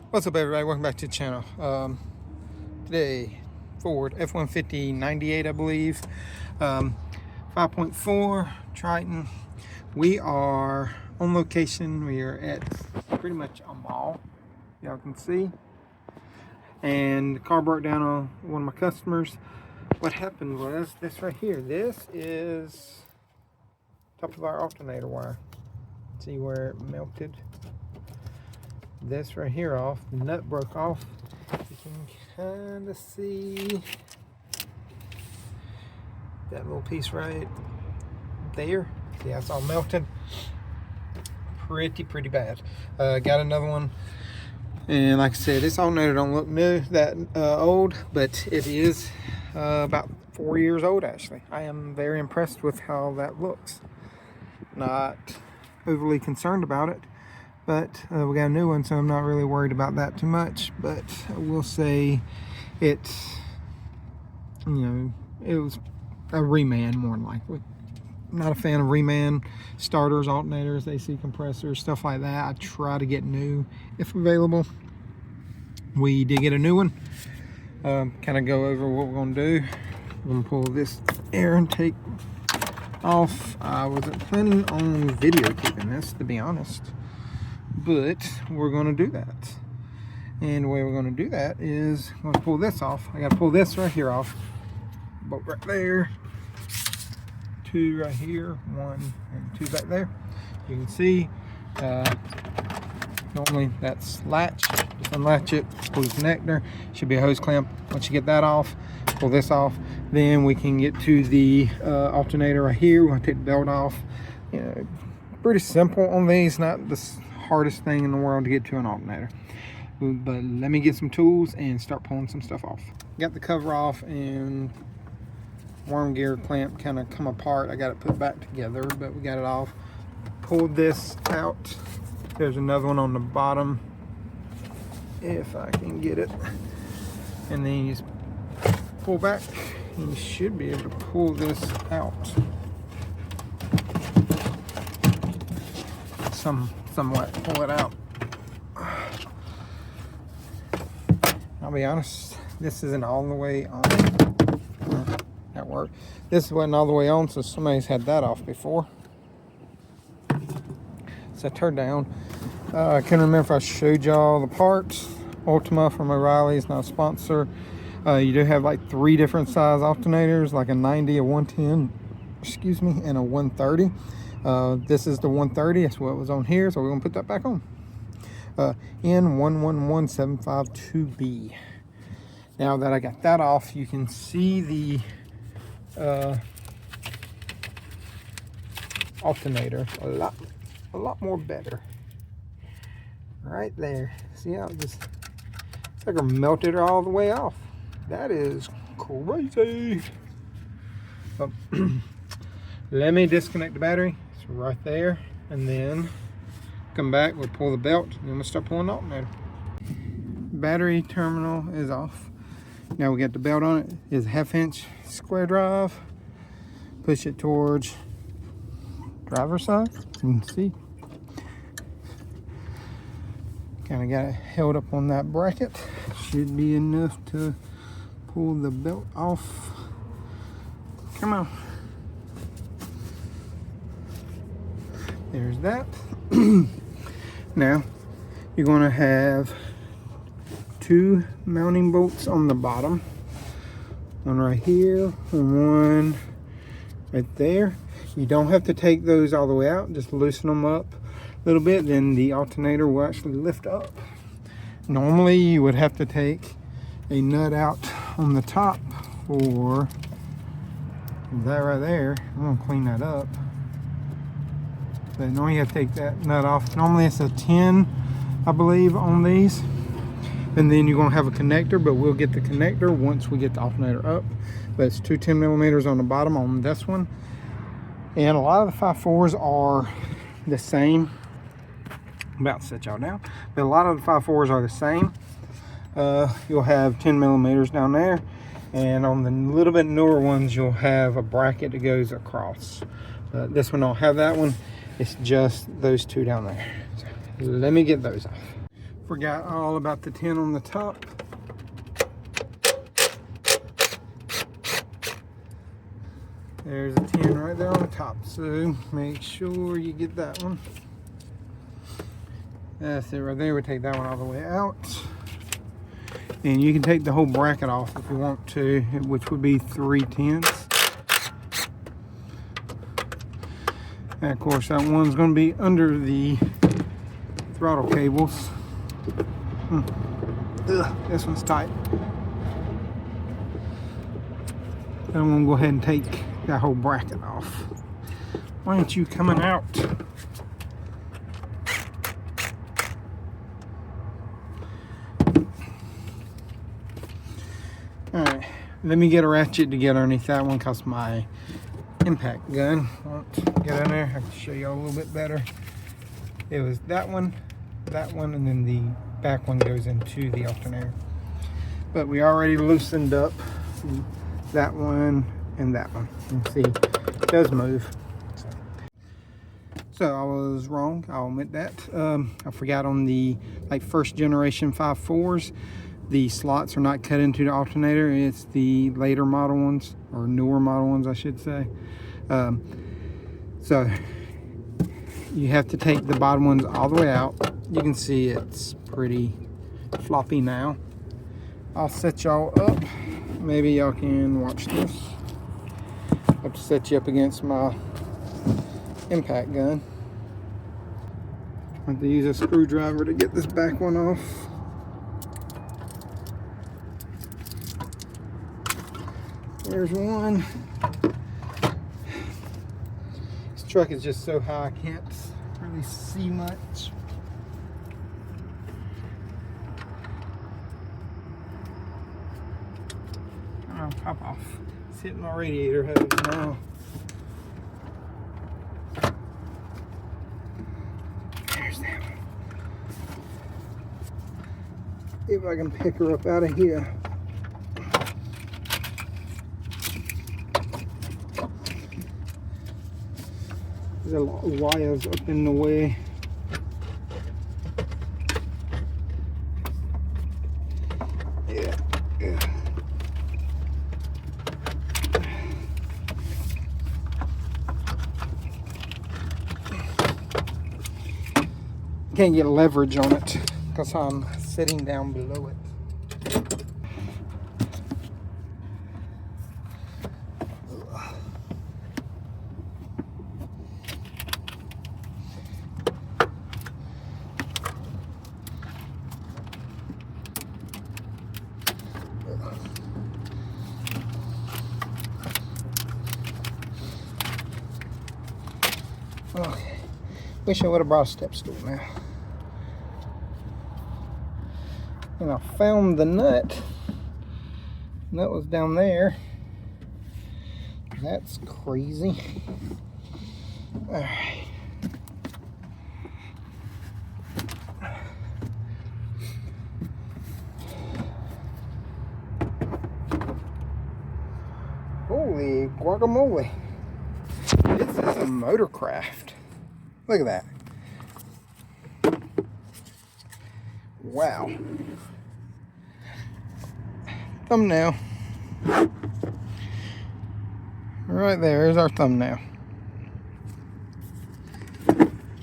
What's up, everybody? Welcome back to the channel. Today, Ford F150 98, I believe, 5.4 Triton. We are on location. We are at pretty much a mall, y'all can see, and the car broke down on one of my customers. What happened was this right here. This is top of our alternator wire. See where it melted? This right here off, the nut broke off. You can kind of see that little piece right there. See how it's all melted? Pretty bad. Got another one, and like I said, this alternator don't look new, that old, but it is about 4 years old actually. I am very impressed with how that looks. Not overly concerned about it. But we got a new one, so I'm not really worried about that too much. But I will say it was a reman more than likely. I'm not a fan of reman starters, alternators, AC compressors, stuff like that. I try to get new if available. We did get a new one. Kind of go over what we're going to do. We're going to pull this air intake off. I wasn't planning on videotaping this, to be honest, but we're going to do that. And the way we're going to do that is I'm going to pull this off. I got to pull this right here off, bolt right there, two right here, one and two back there. You can see normally that's latch. Just unlatch it, pull the connector, should be a hose clamp. Once you get that off, pull this off, then we can get to the alternator right here. We're going to take the belt off. Pretty simple on these, not the hardest thing in the world to get to an alternator. But let me get some tools and start pulling some stuff off. Got the cover off and worm gear clamp kind of come apart. I got it put back together, but we got it off. Pulled this out. There's another one on the bottom, if I can get it. And then you just pull back and you should be able to pull this out somewhat. Pull it out. I'll be honest, this isn't all the way on. That worked. This wasn't all the way on, so somebody's had that off before. Set her down. I can't remember if I showed y'all the parts. Ultima from O'Reilly is not a sponsor. You do have like 3 different size alternators, like a 90, a 110, excuse me, and a 130. This is the 130. That's what was on here, so we're gonna put that back on. N111752B. Now that I got that off, you can see the alternator a lot more better. Right there. See how it just, it's like I melted her all the way off. That is crazy. Oh, let me disconnect the battery. It's right there, and then come back. We'll pull the belt, and then we'll start pulling the alternator. Battery terminal is off. Now we got the belt on it. It's a 1/2 inch square drive. Push it towards driver's side. You can see. Kind of got it held up on that bracket. Should be enough to pull the belt off. Come on. There's that. Now you're going to have 2 mounting bolts on the bottom. One right here and one right there. You don't have to take those all the way out. Just loosen them up a little bit, then the alternator will actually lift up. Normally you would have to take a nut out on the top for that right there. I'm going to clean that up. But normally you have to take that nut off. Normally it's a 10, I believe, on these. And then you're going to have a connector, but we'll get the connector once we get the alternator up. But it's 2 10mm on the bottom on this one. And a lot of the 5.4s are the same. I'm about to set y'all down. But a lot of the 5.4s are the same. You'll have 10mm down there. And on the little bit newer ones, you'll have a bracket that goes across. This one don't have that one. It's just those 2 down there. So let me get those off. Forgot all about the tin on the top. There's a tin right there on the top, so make sure you get that one. That's it right there. We take that one all the way out. And you can take the whole bracket off if you want to, which would be 3 tins. And of course that one's going to be under the throttle cables. Ugh, this one's tight. I'm going to go ahead and take that whole bracket off. Why aren't you coming out? Alright, let me get a ratchet to get underneath that one because my impact gun won't get in there. I can show you a little bit better. It was that one, and then the back one goes into the alternator. But we already loosened up that one and that one. You can see it does move. So I was wrong, I'll admit that. I forgot on the first generation 5.4s, the slots are not cut into the alternator. It's the later model ones, or newer model ones I should say. So you have to take the bottom ones all the way out. You can see it's pretty floppy now. I'll set y'all up. Maybe y'all can watch this. I have to set you up against my impact gun. I have to use a screwdriver to get this back one off. There's one. This truck is just so high I can't really see much. Oh, pop off. It's hitting my radiator hose now. There's that one. See if I can pick her up out of here. There's a lot of wires up in the way. Yeah. Can't get leverage on it because I'm sitting down below it. Okay. Wish I would have brought a step stool now. And I found the nut. Nut was down there. That's crazy. Alright. Holy guacamole. This is a motorcraft. Look at that. Wow. Thumbnail. Right there's our thumbnail.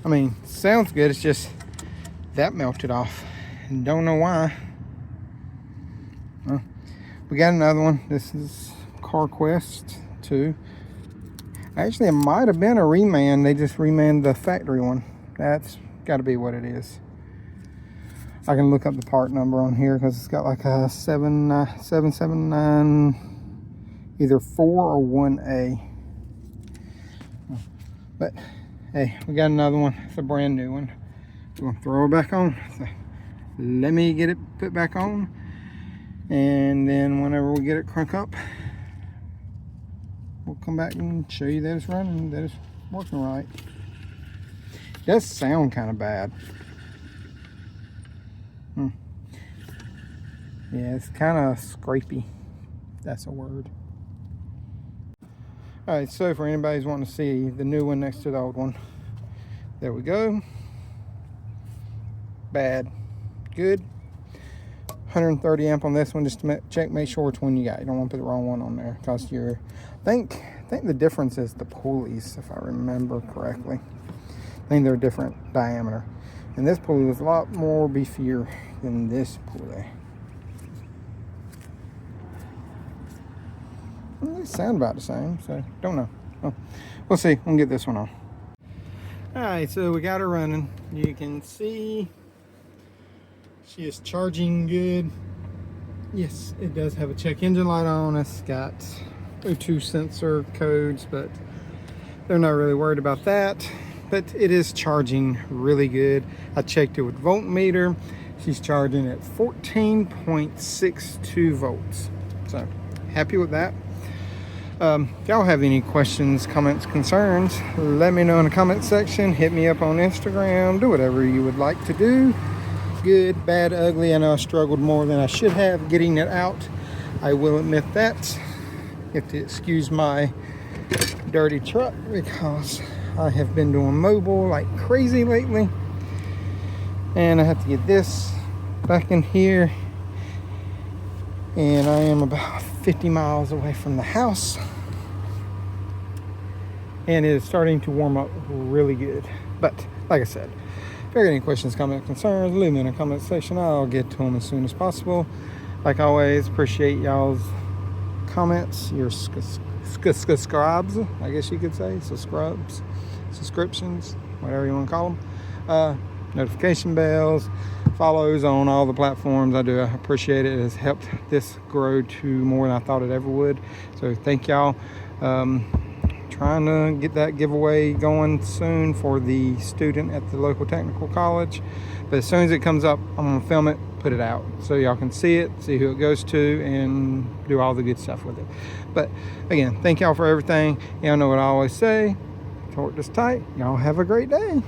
I mean, sounds good. It's just that melted off. Don't know why. Well, we got another one. This is CarQuest 2. Actually, it might have been a reman. They just remanned the factory one. That's got to be what it is. I can look up the part number on here because it's got like a 779, either 4 or 1A. But hey, we got another one. It's a brand new one. We're gonna throw it back on. So let me get it put back on, and then whenever we get it crunk up, we'll come back and show you that it's running, that it's working right. It does sound kind of bad. Yeah, it's kind of scrapey. That's a word. Alright, so for anybody who's wanting to see the new one next to the old one, there we go. Bad. good. 130 amp on this one, just to check, make sure which one you got. You don't want to put the wrong one on there, because I think the difference is the pulleys, if I remember correctly. I think they're different diameter. And this pulley was a lot more beefier than this pulley. They sound about the same, so don't know. Well, we'll see. We'll get this one on. Alright, so we got her running. You can see she is charging good. Yes, it does have a check engine light on. It's got O2 sensor codes, but they're not really worried about that. But it is charging really good. I checked it with voltmeter. She's charging at 14.62 volts. So happy with that. If y'all have any questions, comments, concerns, let me know in the comment section. Hit me up on Instagram. Do whatever you would like to do. Good, bad, ugly. I know I struggled more than I should have getting it out. I will admit that. You have to excuse my dirty truck, because I have been doing mobile like crazy lately. And I have to get this back in here. And I am about 50 miles away from the house. And it is starting to warm up really good. But like I said, if you got any questions, comments, concerns, leave me in the comment section. I'll get to them as soon as possible. Like always, appreciate y'all's comments, your subscribes, I guess you could say, subscriptions, whatever you want to call them. Notification bells, follows on all the platforms. I appreciate it. It has helped this grow to more than I thought it ever would. So thank y'all. Trying to get that giveaway going soon for the student at the local technical college. But as soon as it comes up, I'm gonna film it, put it out, so y'all can see it, see who it goes to, and do all the good stuff with it. But again, thank y'all for everything. Y'all know what I always say, torque this tight. Y'all have a great day.